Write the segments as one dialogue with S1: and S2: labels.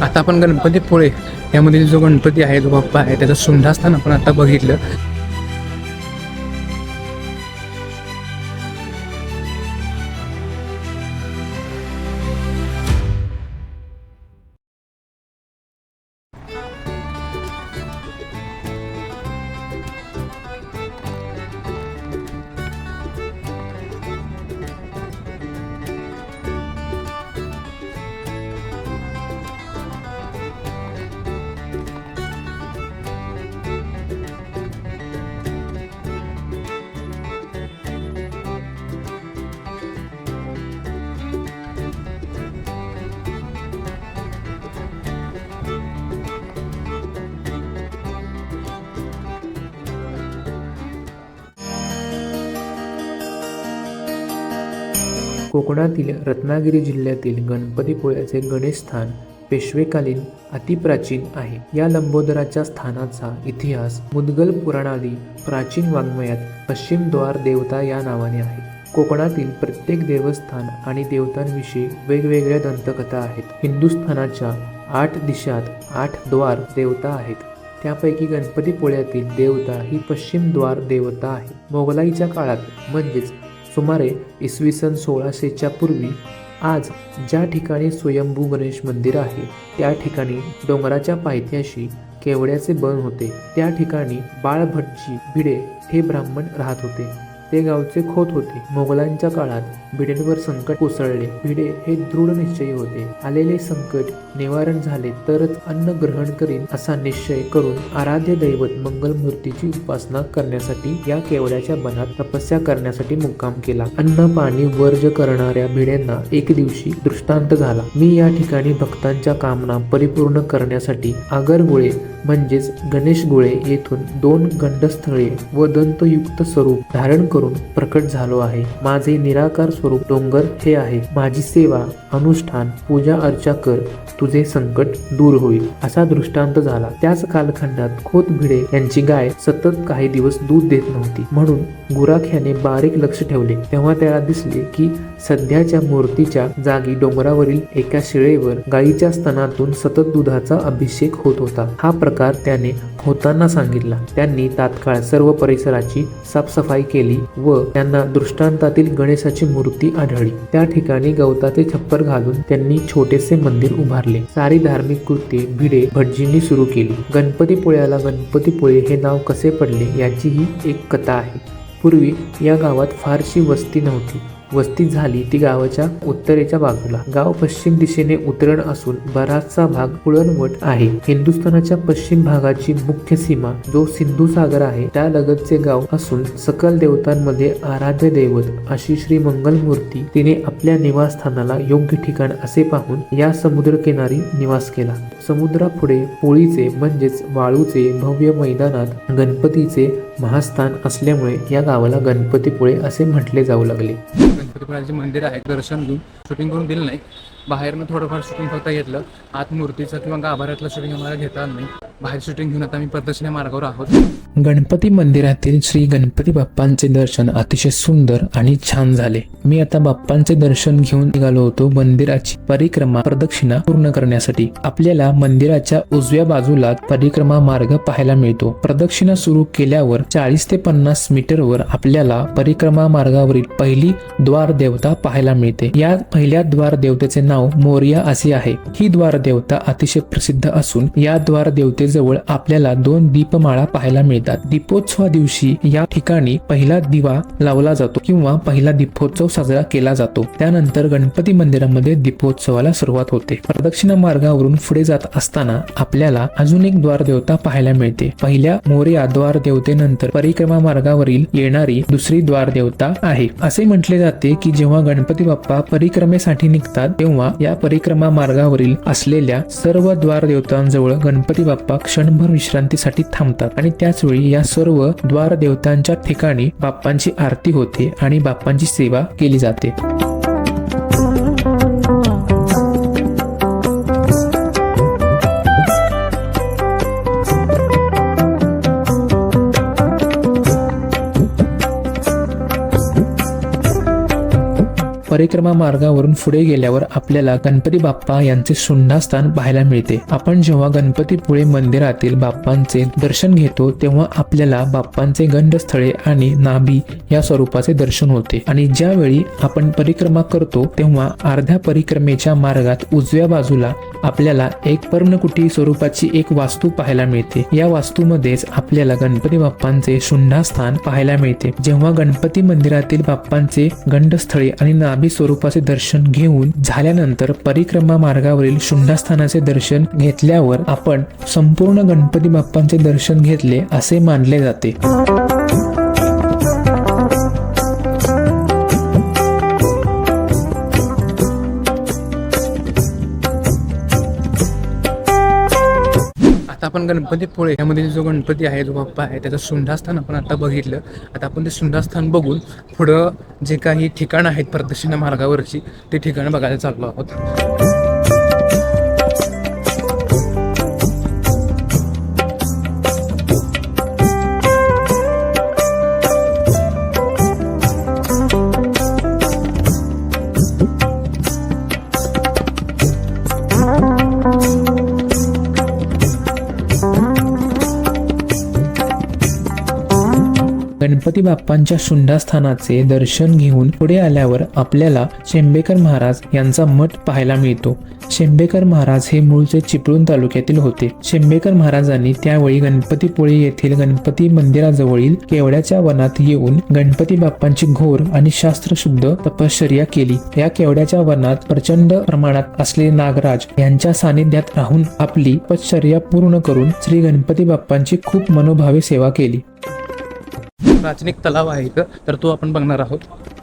S1: आता आपण गणपतीपुळे यामधील जो गणपती आहे, जो बाप्पा आहे, त्याचं शुंठास्थान आपण आता बघितलं.
S2: कोकणातील रत्नागिरी जिल्ह्यातील गणपतीपुळ्याचे गणेशस्थान पेशवेकालीन अतिप्राचीन आहे. या लंबोदराच्या स्थानाचा इतिहास मुद्गल पुराणादी प्राचीन वाङ्मयात पश्चिम द्वार देवता या नावाने आहे. कोकणातील प्रत्येक देवस्थान आणि देवतांविषयी वेगवेगळ्या दंतकथा आहेत. हिंदुस्थानाच्या 8 दिशात 8 द्वार देवता आहेत. त्यापैकी गणपतीपुळ्यातील देवता ही पश्चिम द्वार देवता आहे. मोगलाईच्या काळात म्हणजेच सुमारे इसवी सन 1600च्या पूर्वी आज ज्या ठिकाणी स्वयंभू गणेश मंदिर आहे त्या ठिकाणी डोंगराच्या पायथ्याशी केवड्याचे बन होते. त्या ठिकाणी बाळभटजी भिडे हे ब्राह्मण राहत होते. ते गावचे खोत होते. मोगलांच्या काळात भिडेंवर संकट कोसळले. भिडे हे दृढ निश्चयी होते. आलेले संकट निवारण झाले तरच अन्न ग्रहण करीन असा निश्चय करून आराध्य दैवत मंगलमूर्तीची उपासना करण्यासाठी या केवड्याच्या बनात तपस्या करण्यासाठी मुक्काम केला. अन्न पाणी वर्ज करणाऱ्या भिडेंना एक दिवशी दृष्टांत झाला. मी या ठिकाणी भक्तांच्या कामना परिपूर्ण करण्यासाठी आगरगुळे म्हणजेच गणेश गुळे येथून 2 गंडस्थळे व दंतयुक्त स्वरूप धारण करून प्रकट झालो आहे. माझे निराकार स्वरूप डोंगर हे आहे. माझी सेवा अनुष्ठान पूजा अर्चा कर, तुझे संकट दूर होईल असा दृष्टांत झाला. त्याच कालखंडात खोत भिडे यांची गाय सतत काही दिवस दूध देत नव्हती. म्हणून गुराख्याने बारीक लक्ष ठेवले. तेव्हा त्याला दिसले की सध्याच्या मूर्तीच्या जागी डोंगरावरील एका शिळेवर गायीच्या स्तनातून सतत दुधाचा अभिषेक होत होता. हा प्रकार त्याने खोतांना सांगितला. त्यांनी तात्काळ सर्व परिसराची साफसफाई केली व त्यांना दृष्टांतातील गणेशाची मूर्ती आढळली. त्या ठिकाणी गवताचे छप्पर घालून त्यांनी छोटेसे मंदिर उभारले. सारी धार्मिक कृत्ये भिडे भटजींनी सुरू केली. गणपतीपुळ्याला गणपतीपुळे हे नाव कसे पडले याची ही एक कथा आहे. पूर्वी या गावात फारशी वस्ती नव्हती. वस्ती झाली ती गावाच्या उत्तरेच्या बाजूला. गाव पश्चिम दिशेने उतरण असून बराचसा भाग पुळणवट आहे. हिंदुस्थानाच्या पश्चिम भागाची मुख्य सीमा जो सिंधू सागर आहे त्या लगतचे गाव असून सकल देवतांमध्ये आराध्य दैवत अशी श्री मंगलमूर्ती तिने आपल्या निवासस्थानाला योग्य ठिकाण असे पाहून या समुद्रकिनारी निवास केला. समुद्रापुढे पोळीचे म्हणजेच वाळूचे भव्य मैदानात गणपतीचे महास्थान असल्यामुळे या गावाला गणपतीपुळे असे म्हटले जाऊ लागले.
S1: गणपतीपुळ्याचे मंदिर आहे, दर्शन घेऊन शूटिंग करून दिलं नाही. बाहेरनं थोडंफार शूटिंग फक्त घेतलं. आत मूर्तीचं किंवा गाभाऱ्यातलं शूटिंग आम्हाला घेता आलं नाही. बाहेर शूटिंग घेऊन आता आम्ही प्रदर्शनी मार्गावर आहोत.
S2: गणपती मंदिरातील श्री गणपती बाप्पांचे दर्शन अतिशय सुंदर आणि छान झाले. मी आता बाप्पांचे दर्शन घेऊन निघालो होतो मंदिराची परिक्रमा प्रदक्षिणा पूर्ण करण्यासाठी. आपल्याला मंदिराच्या उजव्या बाजूला परिक्रमा मार्ग पाहायला मिळतो. प्रदक्षिणा सुरू केल्यावर 40 ते 50 मीटरवर आपल्याला परिक्रमा मार्गावरील पहिली द्वार देवता पाहायला मिळते. या पहिल्या द्वार देवतेचे नाव मोरया असे आहे. ही द्वार देवता अतिशय प्रसिद्ध असून या द्वार देवतेजवळ आपल्याला 2 दीपमाळा पाहायला मिळतात. दीपोत्सवा दिवशी या ठिकाणी पहिला दिवा लावला जातो किंवा पहिला दीपोत्सव साजरा केला जातो. त्यानंतर गणपती मंदिरामध्ये दीपोत्सवाला सुरुवात होते. प्रदक्षिणा मार्गावरून पुढे जात असताना आपल्याला अजून एक द्वार देवता पाहायला मिळते. पहिल्या मोरया द्वार देवतेनंतर परिक्रमा मार्गावरील येणारी दुसरी द्वार देवता आहे. असे म्हटले जाते की जेव्हा गणपती बाप्पा परिक्रमेसाठी निघतात तेव्हा या परिक्रमा मार्गावरील असलेल्या सर्व द्वार देवतांजवळ गणपती बाप्पा क्षणभर विश्रांतीसाठी थांबतात आणि त्याच वेळी या सर्व द्वार देवतांच्या ठिकाणी बाप्पांची आरती होते आणि बाप्पांची सेवा केली जाते. परिक्रमा मार्गावरून पुढे गेल्यावर आपल्याला गणपती बाप्पा यांचे शुंडास्थान पाहायला मिळते. आपण जेव्हा गणपतीपुळे मंदिरातील बाप्पांचे दर्शन घेतो तेव्हा आपल्याला बाप्पांचे गंडस्थळे आणि नाभी या स्वरूपाचे दर्शन होते. आणि ज्यावेळी आपण परिक्रमा करतो तेव्हा अर्ध्या परिक्रमेच्या मार्गात उजव्या बाजूला आपल्याला एक पर्णकुटी स्वरूपाची एक वास्तू पाहायला मिळते. या वास्तूमध्येच आपल्याला गणपती बाप्पांचे शुंडास्थान पाहायला मिळते. जेव्हा गणपती मंदिरातील बाप्पांचे गंडस्थळे आणि नाभी स्वरूपाचे दर्शन घेऊन झाल्यानंतर परिक्रमा मार्गावरील शुंडास्थानाचे दर्शन घेतल्यावर आपण संपूर्ण गणपती बाप्पांचे दर्शन घेतले असे मानले जाते.
S1: आता आपण गणपतीपुळे यामध्ये जो गणपती आहे, जो बाप्पा आहे, त्याचं शुंडास्थान आपण आता बघितलं. आता आपण ते शुंडास्थान बघून पुढं जे काही ठिकाणं आहेत प्रदक्षिणा मार्गावरची ते ठिकाणं बघायला चाललो आहोत.
S2: गणपती बाप्पांच्या शुंडास्थानाचे दर्शन घेऊन पुढे आल्यावर आपल्याला शेंबेकर महाराज यांचा मठ पाहायला मिळतो. शेंबेकर महाराज हे मूळचे चिपळूण तालुक्यातील होते. शेंबेकर महाराजांनी त्यावेळी गणपतीपुळे येथील गणपती मंदिराजवळील केवड्याच्या वनात येऊन गणपती बाप्पांची घोर आणि शास्त्रशुद्ध तपश्चर्या केली. या केवड्याच्या वनात प्रचंड प्रमाणात असलेले नागराज यांच्या सानिध्यात राहून आपली तपश्चर्या पूर्ण करून श्री गणपती बाप्पांची खूप मनोभावे सेवा केली.
S1: प्राचीन एक तलाव आहे इथं, तर तो आपण बघणार आहोत.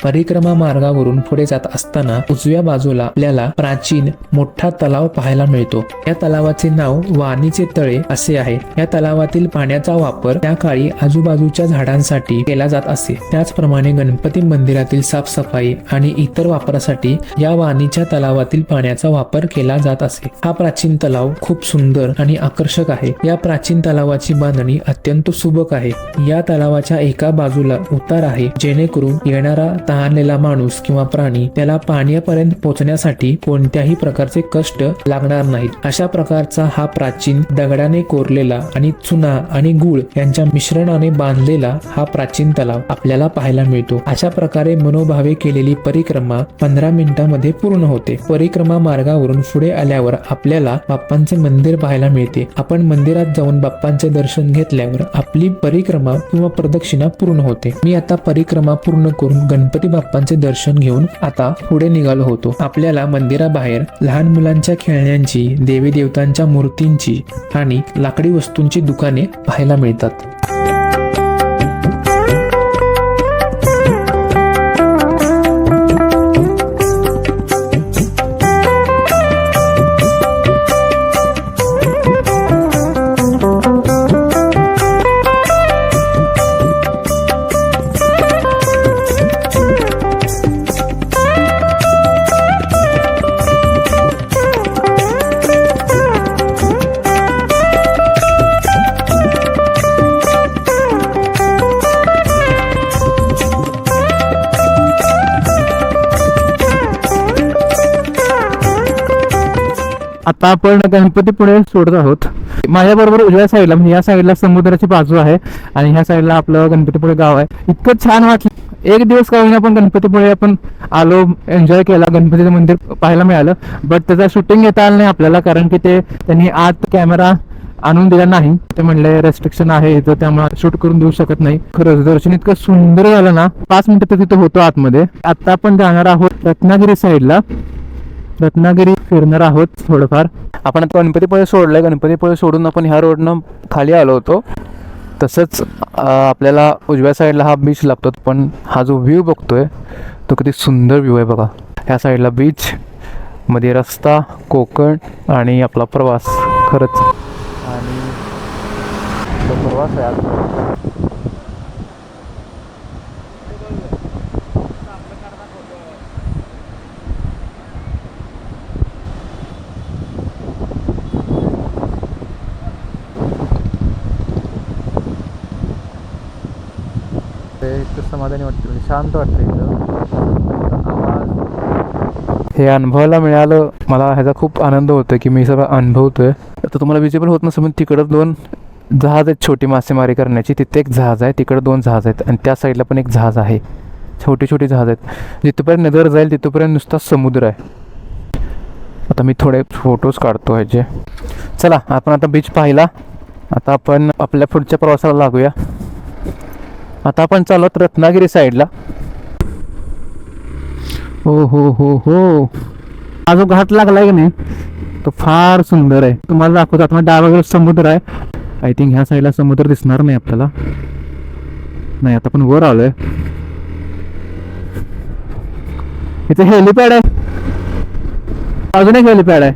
S2: परिक्रमा मार्गावरून पुढे जात असताना उजव्या बाजूला आपल्याला प्राचीन मोठा तलाव पाहायला मिळतो. या तलावाचे नाव वाणीचे तळे असे आहे. या तलावातील पाण्याचा वापर त्या काळी आजूबाजूच्या झाडांसाठी केला जात असे. त्याचप्रमाणे गणपती मंदिरातील साफसफाई आणि इतर वापरासाठी या वाणीच्या तलावातील पाण्याचा वापर केला जात असे. हा प्राचीन तलाव खूप सुंदर आणि आकर्षक आहे. या प्राचीन तलावाची बांधणी अत्यंत सुबक आहे. या तलावाच्या एका बाजूला उतार आहे, जेणेकरून येणारा तहानलेला माणूस किंवा प्राणी त्याला पाण्यापर्यंत पोहोचण्यासाठी कोणत्याही प्रकारचे कष्ट लागणार नाहीत. अशा प्रकारचा हा प्राचीन दगडाने कोरलेला आणि चुना आणि गुळ यांच्या मिश्रणाने बांधलेला हा प्राचीन तलाव आपल्याला पाहायला मिळतो. अशा प्रकारे मनोभावे केलेली परिक्रमा 15 मिनिटांमध्ये पूर्ण होते. परिक्रमा मार्गावरून पुढे आल्यावर आपल्याला बाप्पांचे मंदिर पाहायला मिळते. आपण मंदिरात जाऊन बाप्पांचे दर्शन घेतल्यावर आपली परिक्रमा किंवा प्रदक्षिणा पूर्ण होते. मी आता परिक्रमा पूर्ण करून गणपती बाप्पांचे दर्शन घेऊन आता पुढे निघालो होतो. आपल्याला मंदिराबाहेर लहान मुलांच्या खेळण्यांची, देवी देवतांच्या मूर्तींची आणि लाकडी वस्तूंची दुकाने पाहायला मिळतात.
S1: आता आपण गणपतीपुळे सोडत आहोत. माझ्याबरोबर उजव्या साईडला म्हणजे या साईडला समुद्राची बाजू आहे आणि ह्या साईडला आपलं गणपतीपुळे गाव आहे. इतकं छान वाटलं. एक दिवस का होईना पण गणपतीपुळे आपण आलो, एन्जॉय केला, गणपतीचं मंदिर पाहायला मिळालं. बट त्याचा शूटिंग घेता आलं नाही आपल्याला, कारण की ते त्यांनी आत कॅमेरा आणून दिला नाही. ते म्हणले रेस्ट्रिक्शन आहे इथं, त्यामुळे शूट करून देऊ शकत नाही. खरंच दर्शन इतकं सुंदर झालं ना, 5 मिनिटं तर तिथं होतो आतमध्ये. आता आपण जाणार आहोत रत्नागिरी साईडला. रत्नागिरी फिरणार आहोत थोडंफार. आपण आता गणपतीपुळे सोडलंय. गणपतीपुळे सोडून आपण ह्या रोडनं खाली आलो होतो. तसंच आपल्याला उजव्या साईडला हा बीच लागतो. पण हा जो व्ह्यू बघतोय तो किती सुंदर व्ह्यू आहे बघा. ह्या साईडला बीच, मध्ये रस्ता, कोकण आणि आपला प्रवास. खरंच आणि तो प्रवास आहे आज. ते समाधानी वाटते, म्हणजे शांत वाटतं इथं. आवाज हे अनुभवायला मिळालं. मला ह्याचा खूप आनंद होतो की मी सगळं अनुभवतोय. आता तुम्हाला विजिबल होत नसेल पण तिकडं 2 जहाज आहेत छोटी मासेमारी करण्याची. तिथे एक जहाज आहे, तिकडं 2 जहाज आहेत आणि त्या साईडला पण एक जहाज आहे. छोटी छोटी जहाज आहेत. जिथपर्यंत नजर जाईल तिथपर्यंत नुसता समुद्र आहे. आता मी थोडे फोटोज काढतो ह्याचे. चला आपण आता बीच पाहिला. आता आपण आपल्या पुढच्या प्रवासाला लागूया. आता आपण चालत रत्नागिरी साईडला. हो हो हो हो, हा जो घाट लागलाय की नाही तो फार सुंदर आहे. तुम्हाला दाखवतो. आता डाव्या समुद्र आहे. आय थिंक ह्या साईडला समुद्र दिसणार नाही आपल्याला. नाही, आता पण वर आलोय. इथे हेलिपॅड आहे. अजून एक हेलिपॅड आहे.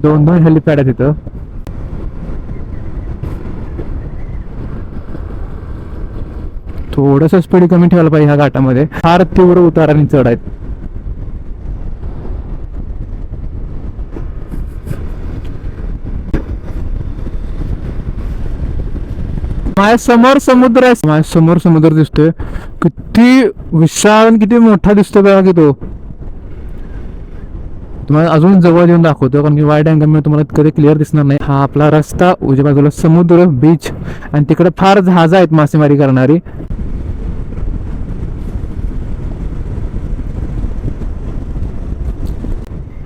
S1: 2 हेलिपॅड आहे तिथं. थोडस स्पीड कमी ठेवायला पाहिजे ह्या घाटामध्ये. फार तीव्र उतार आणि चढ आहेत. माझ्या समोर समुद्र आहे. माझ्या समोर समुद्र दिसतोय. किती विशाल आणि किती मोठा दिसतोय बघा की तो. तुम्हाला अजून जवळ येऊन दाखवतो कारण की वाईड अँगलमध्ये तुम्हाला कधी क्लिअर दिसणार नाही. हा आपला रस्ता, उजव्या बाजूला समुद्र, बीच आणि तिकडे फार जहाज आहेत मासेमारी करणारी.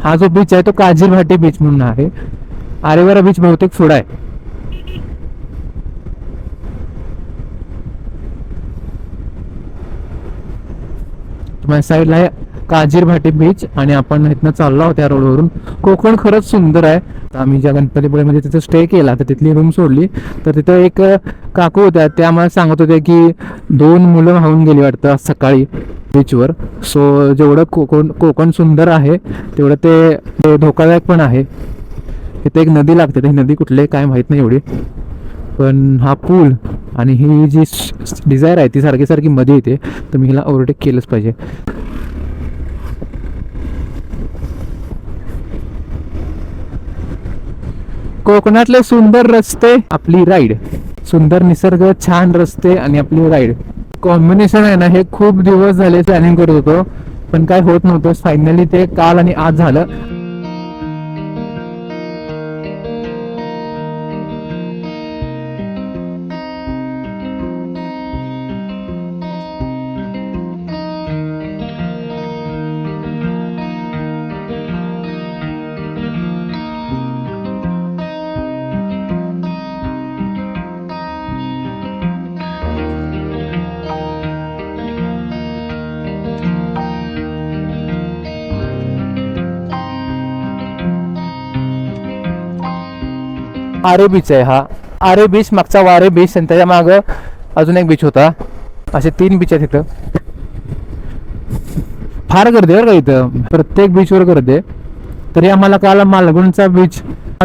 S1: हा जो बीच आहे तो काजीर भाटी बीच म्हणून आहे. आरेवारा बीच बहुतेक पुढे आहे. तुम्हाला साईडला आहे काजीर भाटी बीच आणि आपण इथनं चाललो आहोत त्या रोडवरून. कोकण खरंच सुंदर आहे. आम्ही ज्या गणपतीपुळेमध्ये तिथे स्टे केला तर तिथली रूम सोडली तर तिथं एक काकू होत्या. त्या आम्हाला सांगत होत्या की 2 मुलं वाहून गेली वाटतं सकाळी बीचवर. सो जेवढं कोकण सुंदर आहे तेवढं ते धोकादायक पण आहे. तिथे एक नदी लागते. ती नदी कुठली काय माहीत नाही एवढी. पण हा पूल आणि ही जी डिझायर आहे ती सारखी सारखी मध्ये येते. तर मी हिला ओव्हरटेक केलंच पाहिजे. कोकणातले सुंदर रस्ते, आपली राईड. सुंदर निसर्ग, छान रस्ते आणि आपली राईड. कॉम्बिनेशन आहे ना, हे खूप दिवस झाले प्लॅनिंग करत होतो पण काय होत नव्हतं. फायनली ते काल आणि आज झालं. आरे बीच आहे हा. आरे बीच, मागचा वारे बीच आणि त्याच्या मागं अजून एक बीच होता. असे 3 बीच आहेत इथं. फार गर्दी आहे का इथं. प्रत्येक बीचवर गर्दी आहे. तरी आम्हाला काल मालगुणचा बीच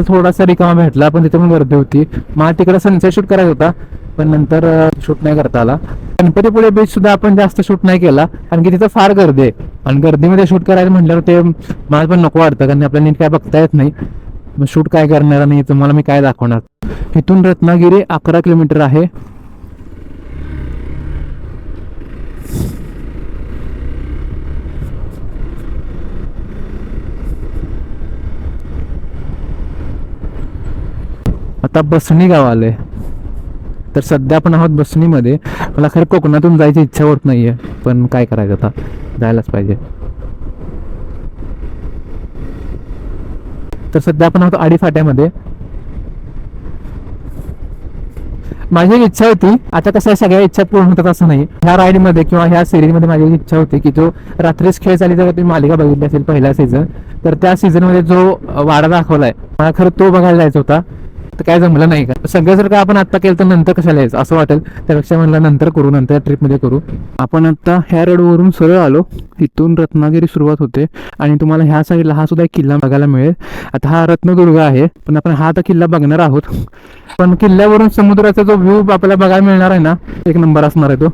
S1: थोडासा रिकामा भेटला पण तिथे पण गर्दी होती. मला तिकडे सनसेट शूट करायचा होता पण नंतर शूट नाही करता आला. गणपतीपुळे बीच सुद्धा आपण जास्त शूट नाही केला कारण की तिथं फार गर्दी आहे आणि गर्दीमध्ये शूट करायचं म्हटल्यावर ते मला पण नको वाटतं कारण आपल्याला नीट काय बघता येत नाही. मग शूट काय करणार नाही तुम्हाला मी काय दाखवणार. इथून रत्नागिरी 11 किलोमीटर आहे. आता बसणी गाव आले. तर सध्या आपण आहोत बसणीमध्ये. मला खरं कोकणातून जायची इच्छा होत नाहीये पण काय करायचं, आता जायलाच पाहिजे. तर सध्या आपण आहोत आडी फाट्यामध्ये. माझी एक इच्छा होती, आता कसं सगळ्या इच्छा पूर्ण होतात असं नाही. ह्या राईडमध्ये किंवा ह्या सिरीजमध्ये माझी इच्छा होती की जो रात्रीच खेळ चाली जर तुम्ही मालिका बघितली असेल पहिला सीझन, तर त्या सीझनमध्ये जो वाडा दाखवलाय मला खरं तो बघायला जायचा होता. तर काय जमलं नाही का. सगळं जर का आपण आत्ता केलं तर नंतर कशाला यायचं असं वाटेल. त्यापेक्षा म्हणलं नंतर करू, नंतर ट्रिपमध्ये करू. आपण आता ह्या रोडवरून सरळ आलो. इथून रत्नागिरी सुरुवात होते आणि तुम्हाला ह्या साईडला हा सुद्धा एक किल्ला बघायला मिळेल. आता हा रत्नदुर्ग आहे पण आपण हा आता किल्ला बघणार आहोत. पण किल्ल्यावरून समुद्राचा जो व्ह्यू आपल्याला बघायला मिळणार आहे ना, एक नंबर असणार आहे तो.